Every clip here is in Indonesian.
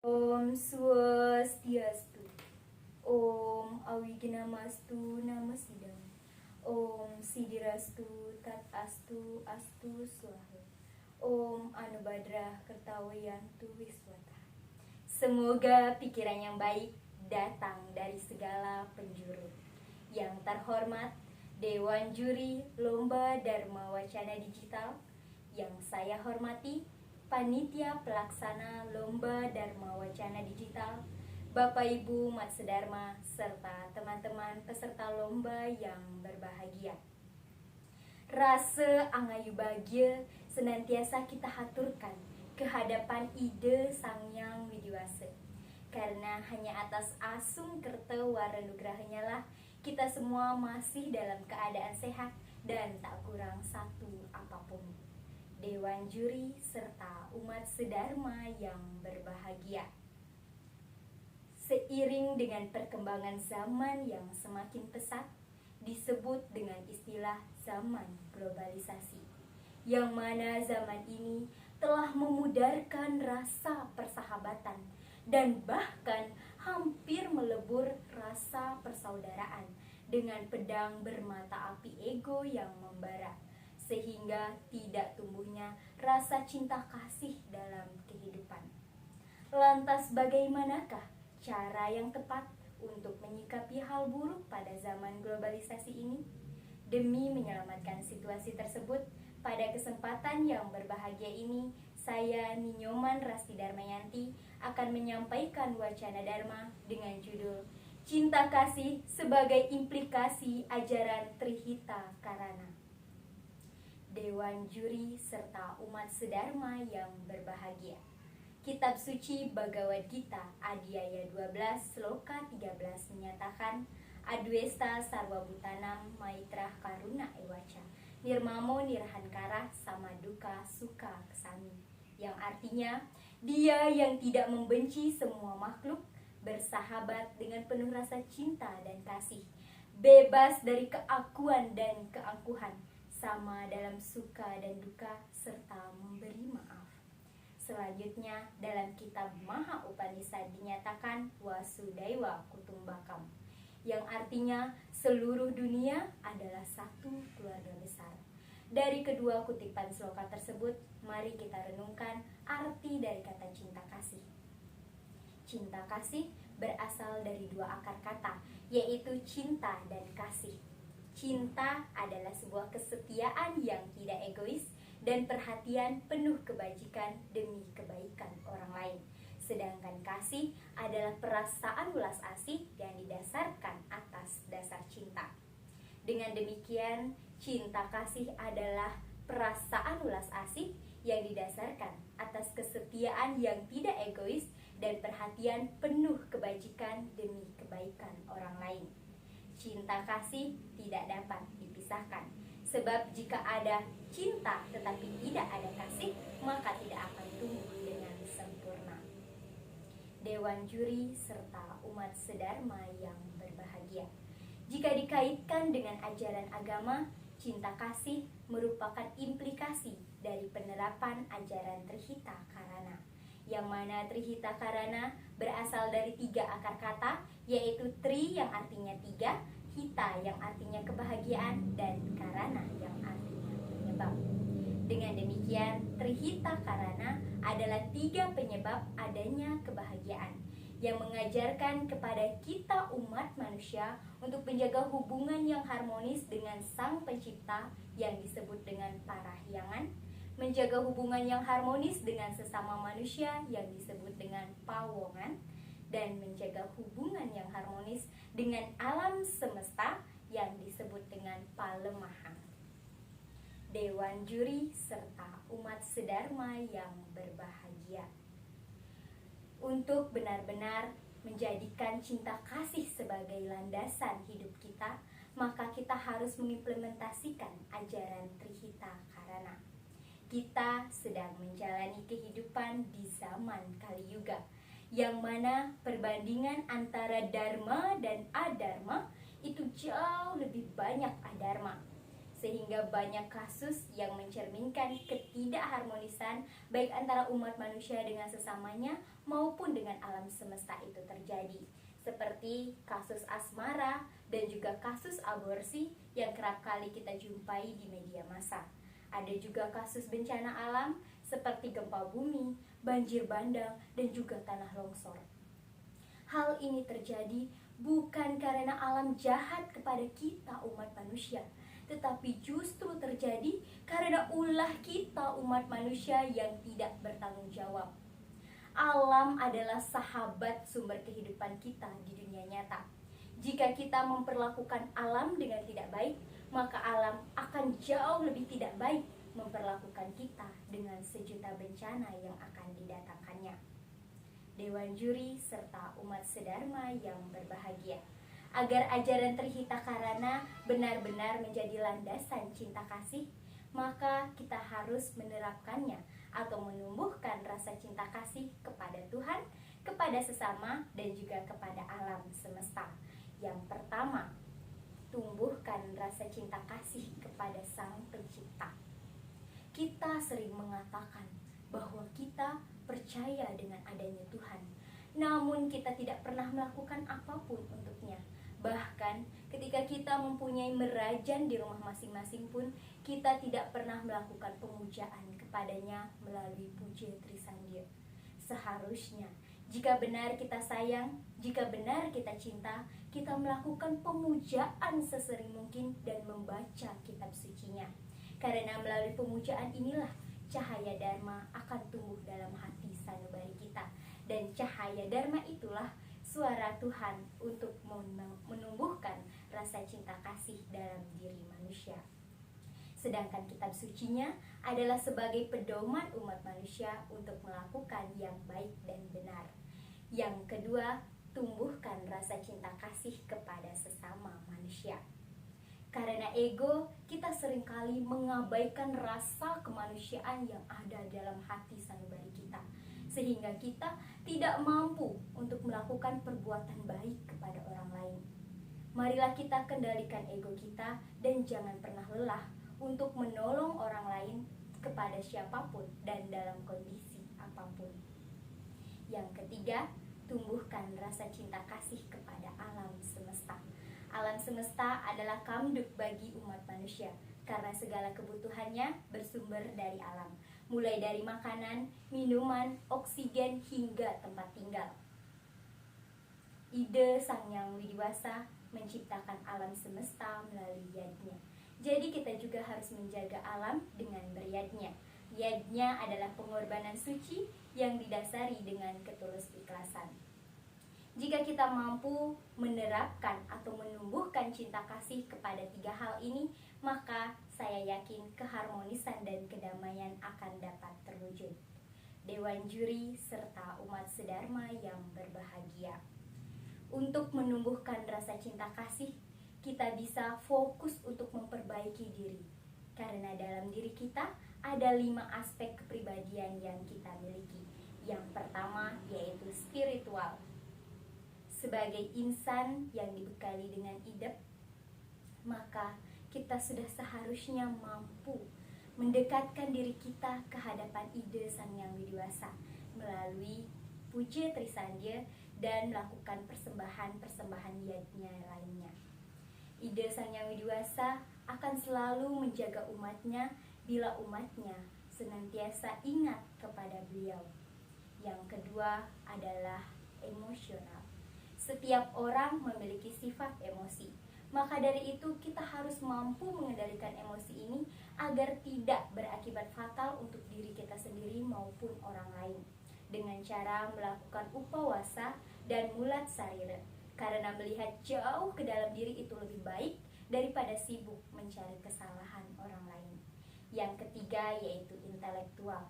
Om Swastiastu. Om Awignamastu Namasidam. Om Sidirastu Tat Astu Astu Swaha. Om Anubadrah Kertawayantu Wiswata. Semoga pikiran yang baik datang dari segala penjuru. Yang terhormat Dewan Juri Lomba Dharma Wacana Digital, yang saya hormati Panitia Pelaksana Lomba Dharma Wacana Digital, Bapak Ibu Matsudharma, serta teman-teman peserta lomba yang berbahagia. Rasa angayu bahagia senantiasa kita haturkan kehadapan ide Sang Yang Widiwasa. Karena hanya atas asung kerta waranugrahanya lah kita semua masih dalam keadaan sehat dan tak kurang satu apapun. Dewan Juri serta umat sedharma yang berbahagia. Seiring dengan perkembangan zaman yang semakin pesat, disebut dengan istilah zaman globalisasi, yang mana zaman ini telah memudarkan rasa persahabatan dan bahkan hampir melebur rasa persaudaraan dengan pedang bermata api ego yang membara, sehingga tidak tumbuhnya rasa cinta kasih dalam kehidupan. Lantas bagaimanakah cara yang tepat untuk menyikapi hal buruk pada zaman globalisasi ini? Demi menyelamatkan situasi tersebut, pada kesempatan yang berbahagia ini, saya Ninyoman Rasti Darmayanti akan menyampaikan wacana Dharma dengan judul Cinta Kasih sebagai Implikasi Ajaran Trihita Karana. Dewan Juri serta umat sedharma yang berbahagia. Kitab suci Bhagavad Gita Adhyaya 12 Sloka 13 menyatakan Adwesta Sarwa Bhutanam Maitra Karuna Ewaca Nirmamo Nirhankara Samaduka Suka Kesami, yang artinya dia yang tidak membenci semua makhluk, bersahabat dengan penuh rasa cinta dan kasih, bebas dari keakuan dan keangkuhan, sama dalam suka dan duka, serta memberi maaf. Selanjutnya dalam kitab Maha Upanishad dinyatakan Wasudaiwa Kutumbakam, yang artinya seluruh dunia adalah satu keluarga besar. Dari kedua kutipan sloka tersebut, mari kita renungkan arti dari kata cinta kasih. Cinta kasih berasal dari dua akar kata, yaitu cinta dan kasih. Cinta adalah sebuah kesetiaan yang tidak egois dan perhatian penuh kebajikan demi kebaikan orang lain. Sedangkan kasih adalah perasaan welas asih yang didasarkan atas dasar cinta. Dengan demikian, cinta kasih adalah perasaan welas asih yang didasarkan atas kesetiaan yang tidak egois dan perhatian penuh kebajikan demi kebaikan orang lain. Cinta kasih tidak dapat dipisahkan, sebab jika ada cinta tetapi tidak ada kasih, maka tidak akan tumbuh dengan sempurna. Dewan Juri serta umat sedharma yang berbahagia. Jika dikaitkan dengan ajaran agama, cinta kasih merupakan implikasi dari penerapan ajaran Trihita Karana, yang mana Trihita Karana berasal dari tiga akar kata, yaitu Tri yang artinya tiga, Hita yang artinya kebahagiaan, dan Karana yang artinya penyebab. Dengan demikian, Trihita Karana adalah tiga penyebab adanya kebahagiaan, yang mengajarkan kepada kita umat manusia untuk menjaga hubungan yang harmonis dengan Sang Pencipta yang disebut dengan parahyangan, menjaga hubungan yang harmonis dengan sesama manusia yang disebut dengan pawongan, dan menjaga hubungan yang harmonis dengan alam semesta yang disebut dengan palemahan. Dewan Juri serta umat sedharma yang berbahagia. Untuk benar-benar menjadikan cinta kasih sebagai landasan hidup kita, maka kita harus mengimplementasikan ajaran Trihita Karana. Kita sedang menjalani kehidupan di zaman Kali Yuga, yang mana perbandingan antara dharma dan adharma itu jauh lebih banyak adharma, sehingga banyak kasus yang mencerminkan ketidakharmonisan baik antara umat manusia dengan sesamanya maupun dengan alam semesta itu terjadi, seperti kasus asmara dan juga kasus aborsi yang kerap kali kita jumpai di media massa. Ada juga kasus bencana alam seperti gempa bumi, banjir bandang, dan juga tanah longsor. Hal ini terjadi bukan karena alam jahat kepada kita umat manusia, tetapi justru terjadi karena ulah kita umat manusia yang tidak bertanggung jawab. Alam adalah sahabat sumber kehidupan kita di dunia nyata. Jika kita memperlakukan alam dengan tidak baik, maka alam akan jauh lebih tidak baik memperlakukan kita dengan sejuta bencana yang akan didatangkannya. Dewan juri serta umat sedharma yang berbahagia, agar ajaran Trihita Karana benar-benar menjadi landasan cinta kasih, maka kita harus menerapkannya atau menumbuhkan rasa cinta kasih kepada Tuhan, kepada sesama, dan juga kepada alam semesta. Yang pertama, tumbuhkan rasa cinta kasih kepada Sang Pencipta. Kita sering mengatakan bahwa kita percaya dengan adanya Tuhan, namun kita tidak pernah melakukan apapun untuknya. Bahkan ketika kita mempunyai merajan di rumah masing-masing pun, kita tidak pernah melakukan pemujaan kepadanya melalui puja Trisandya. Seharusnya jika benar kita sayang, jika benar kita cinta, kita melakukan pemujaan sesering mungkin dan membaca kitab sucinya. Karena melalui pemujaan inilah cahaya Dharma akan tumbuh dalam hati sanubari kita. Dan cahaya Dharma itulah suara Tuhan untuk menumbuhkan rasa cinta kasih dalam diri manusia. Sedangkan kitab sucinya adalah sebagai pedoman umat manusia untuk melakukan yang baik dan benar. Yang kedua, tumbuhkan rasa cinta kasih kepada sesama manusia. Karena ego, kita seringkali mengabaikan rasa kemanusiaan yang ada dalam hati sanubari kita, sehingga kita tidak mampu untuk melakukan perbuatan baik kepada orang lain. Marilah kita kendalikan ego kita dan jangan pernah lelah untuk menolong orang lain kepada siapapun dan dalam kondisi apapun. Yang ketiga, tumbuhkan rasa cinta kasih kepada alam semesta. Alam semesta adalah kamduk bagi umat manusia, karena segala kebutuhannya bersumber dari alam, mulai dari makanan, minuman, oksigen, hingga tempat tinggal. Ide Sang Yang Widiwasa menciptakan alam semesta melalui yadnya. Jadi kita juga harus menjaga alam dengan beryadnya. Yadnya adalah pengorbanan suci yang didasari dengan ketulus ikhlasan. Jika kita mampu menerapkan atau menumbuhkan cinta kasih kepada tiga hal ini, maka saya yakin keharmonisan dan kedamaian akan dapat terwujud. Dewan juri serta umat sedharma yang berbahagia. Untuk menumbuhkan rasa cinta kasih, kita bisa fokus untuk memperbaiki diri. Karena dalam diri kita ada 5 aspek kepribadian yang kita miliki. Yang pertama yaitu spiritual. Sebagai insan yang dibekali dengan idep, maka kita sudah seharusnya mampu mendekatkan diri kita ke hadapan ide Sang Yang Widiwasa melalui puja Trisandya dan melakukan persembahan-persembahan yadnya lainnya. Ide Sang Yang Widiwasa akan selalu menjaga umatnya bila umatnya senantiasa ingat kepada beliau. Yang kedua adalah emosional. Setiap orang memiliki sifat emosi. Maka dari itu kita harus mampu mengendalikan emosi ini agar tidak berakibat fatal untuk diri kita sendiri maupun orang lain. Dengan cara melakukan upawasa dan mulat sarira. Karena melihat jauh ke dalam diri itu lebih baik daripada sibuk mencari kesalahan orang lain. Yang ketiga yaitu intelektual.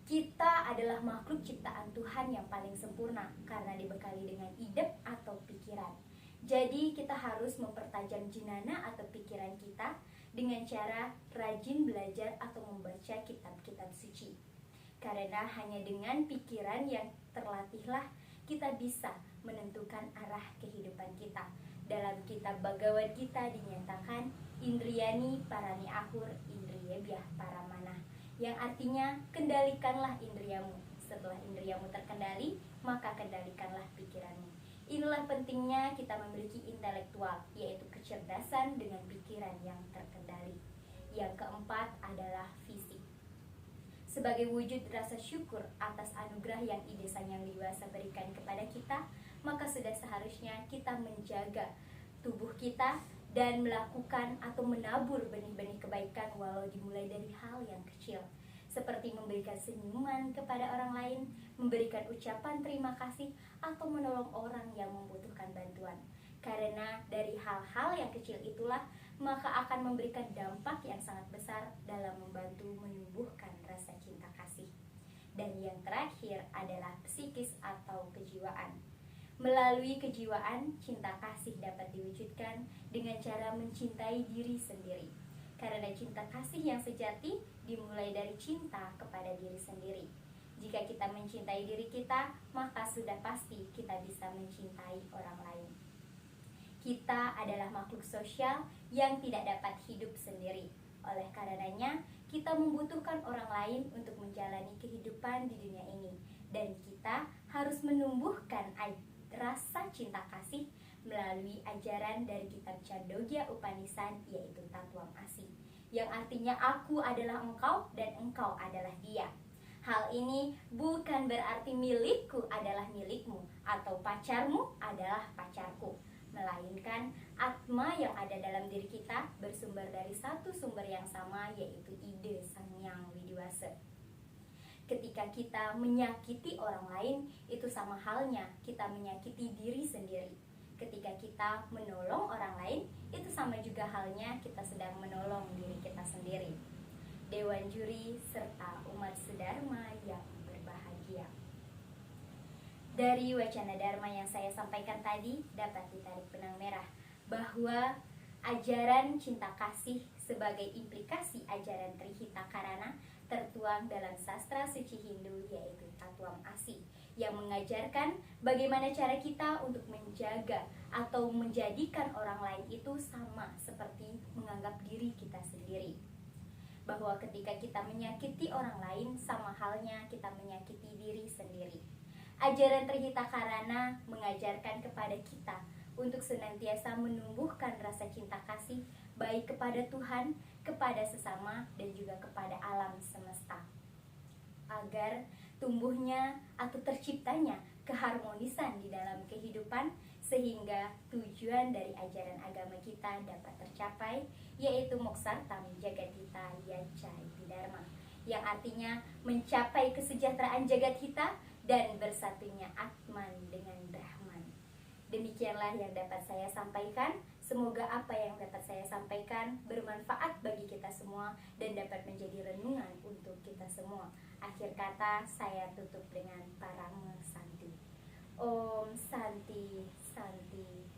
Kita adalah makhluk ciptaan Tuhan yang paling sempurna karena dibekali dengan idep atau pikiran. Jadi kita harus mempertajam jenana atau pikiran kita dengan cara rajin belajar atau membaca kitab-kitab suci. Karena hanya dengan pikiran yang terlatihlah kita bisa menentukan arah kehidupan kita. Dalam kitab Bhagavad Gita dinyatakan, Indriyani parani ahur indriyebyah paramana, yang artinya kendalikanlah indriyamu. Setelah indriyamu terkendali, maka kendalikanlah pikiranmu. Inilah pentingnya kita memiliki intelektual, yaitu kecerdasan dengan pikiran yang terkendali. Yang keempat adalah fisik. Sebagai wujud rasa syukur atas anugerah yang Ide Sang Yang Widi Wasa berikan kepada kita, maka sudah seharusnya kita menjaga tubuh kita dan melakukan atau menabur benih-benih kebaikan walau dimulai dari hal yang kecil, seperti memberikan senyuman kepada orang lain, memberikan ucapan terima kasih, atau menolong orang yang membutuhkan bantuan. Karena dari hal-hal yang kecil itulah maka akan memberikan dampak yang sangat besar dalam membantu menumbuhkan rasa cinta kasih. Dan yang terakhir adalah psikis atau kejiwaan. Melalui kejiwaan, cinta kasih dapat diwujudkan dengan cara mencintai diri sendiri. Karena cinta kasih yang sejati dimulai dari cinta kepada diri sendiri. Jika kita mencintai diri kita, maka sudah pasti kita bisa mencintai orang lain. Kita adalah makhluk sosial yang tidak dapat hidup sendiri. Oleh karenanya, kita membutuhkan orang lain untuk menjalani kehidupan di dunia ini. Dan kita harus menumbuhkan rasa cinta kasih melalui ajaran dari kitab Chandogya Upanishad, yaitu Tatwam Asi, yang artinya aku adalah engkau dan engkau adalah dia. Hal ini bukan berarti milikku adalah milikmu atau pacarmu adalah pacarku, melainkan atma yang ada dalam diri kita bersumber dari satu sumber yang sama, yaitu Ide Sang Yang Widi Wasa. Ketika kita menyakiti orang lain, itu sama halnya kita menyakiti diri sendiri. Ketika kita menolong orang lain, itu sama juga halnya kita sedang menolong diri kita sendiri. Dewan juri serta umat sedharma yang berbahagia. Dari wacana dharma yang saya sampaikan tadi dapat ditarik benang merah bahwa ajaran cinta kasih sebagai implikasi ajaran Trihitakarana tertuang dalam sastra suci Hindu, yaitu Tatwam Asi, yang mengajarkan bagaimana cara kita untuk menjaga atau menjadikan orang lain itu sama seperti menganggap diri kita sendiri. Bahwa ketika kita menyakiti orang lain, sama halnya kita menyakiti diri sendiri. Ajaran Trihitakarana mengajarkan kepada kita untuk senantiasa menumbuhkan rasa cinta kasih baik kepada Tuhan, kepada sesama, dan juga kepada alam semesta, agar tumbuhnya atau terciptanya keharmonisan di dalam kehidupan, sehingga tujuan dari ajaran agama kita dapat tercapai, yaitu moksartam jagatita yacai dharma, yang artinya mencapai kesejahteraan jagat hita dan bersatunya Atman dengan Brahman. Demikianlah yang dapat saya sampaikan. Semoga apa yang dapat saya sampaikan bermanfaat bagi kita semua dan dapat menjadi renungan untuk kita semua. Akhir kata saya tutup dengan Parama Santi. Om Santi Santi